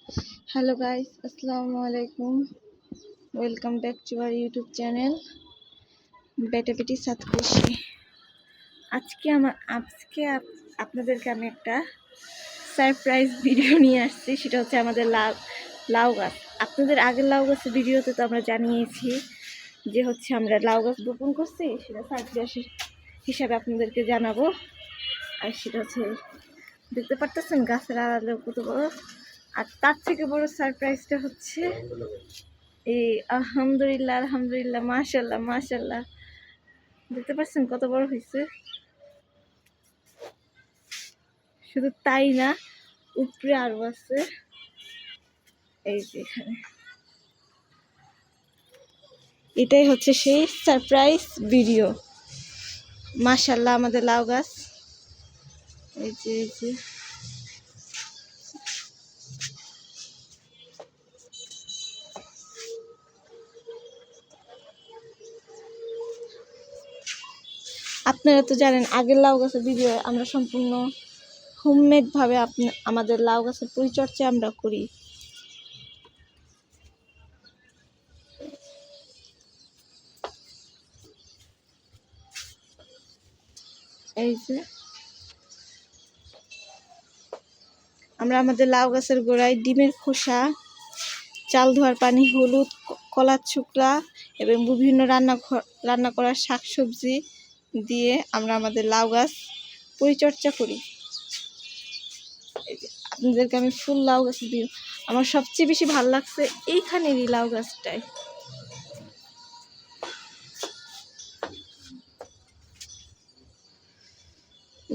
Hello guys, अस्सलाम वालेकुम। Welcome back to our YouTube channel বেটা বেটি সাথ খুশি। আজকে আপনাদেরকে আমি একটা সারপ্রাইজ ভিডিও নিয়ে আসছি। সেটা হচ্ছে আমাদের লাউ গাছ। আপনাদের আগের লাউ গাছের ভিডিওতে তো আমরা জানিয়েছি যে হচ্ছে আমরা লাউ গাছ বপন করছি, সেটা সারপ্রাইজ হিসাবে আপনাদেরকে জানাবো। আর সেটা হচ্ছে দেখতে পারতেছেন গাছের আড়ালে কত বড়। আর তার থেকে বড় সারপ্রাইজটা হচ্ছে এই আলহামদুলিল্লাহ মাশাল্লাহ দেখতে পাচ্ছেন কত বড় হয়েছে। শুধু তাই না, উপরে আরো আছে। এই যে এখানে এটাই হচ্ছে সেই সারপ্রাইজ ভিডিও। মাশাল্লাহ আমাদের লাউ গাছ। এই যে আপনারা তো জানেন আগের লাউ গাছের ভিডিও আমরা সম্পূর্ণ হোমমেড ভাবে আমাদের লাউ গাছের পরিচর্যা আমরা করি। এই যে আমরা আমাদের লাউ গাছের গোড়ায় ডিমের খোসা, চাল ধোয়ার পানি, হলুদ, কলার ছোকরা এবং বিভিন্ন রান্না করা শাকসবজি দিয়ে আমরা আমাদের লাউ গাছ পরিচর্যা করি। আপনাদেরকে আমি ফুল লাউ গাছ দিই। আমার সবচেয়ে বেশি ভালো লাগছে এইখানেরই লাউ গাছটায়।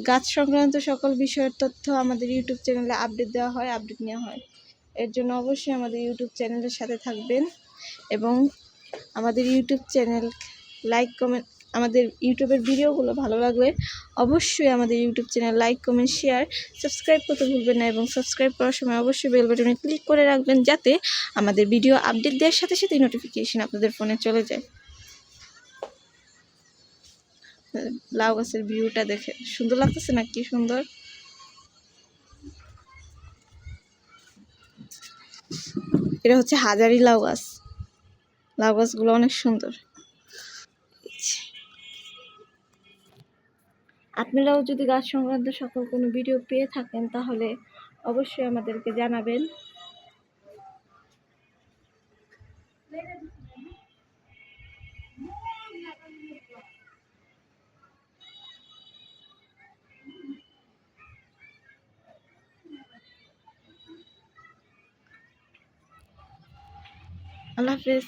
গাছ সংক্রান্ত সকল বিষয়ের তথ্য আমাদের ইউটিউব চ্যানেলে আপডেট দেওয়া হয়, আপডেট নেওয়া হয়। এর জন্য অবশ্যই আমাদের ইউটিউব চ্যানেলের সাথে থাকবেন এবং আমাদের ইউটিউব চ্যানেল লাইক কমেন্ট, আমাদের ইউটিউবের ভিডিওগুলো ভালো লাগলে অবশ্যই আমাদের YouTube channel like comment share subscribe করতে ভুলবেন না। এবং সাবস্ক্রাইব করার সময় অবশ্যই বেল বাটনে ক্লিক করে রাখবেন, যাতে আমাদের ভিডিও আপডেট দেওয়ার সাথে সাথে নোটিফিকেশন আপনাদের ফোনে চলে যায়। লাউ গাছের ভিউটা দেখে সুন্দর লাগতেছে না? কি সুন্দর! এটা হচ্ছে হাজারি লাউ গাছ। লাউ গাছগুলো অনেক সুন্দর। আপনারাও যদি গাছ সংক্রান্ত সকল কোনো ভিডিও পেয়ে থাকেন তাহলে অবশ্যই আমাদেরকে জানাবেন। আল্লাহ হাফেজ।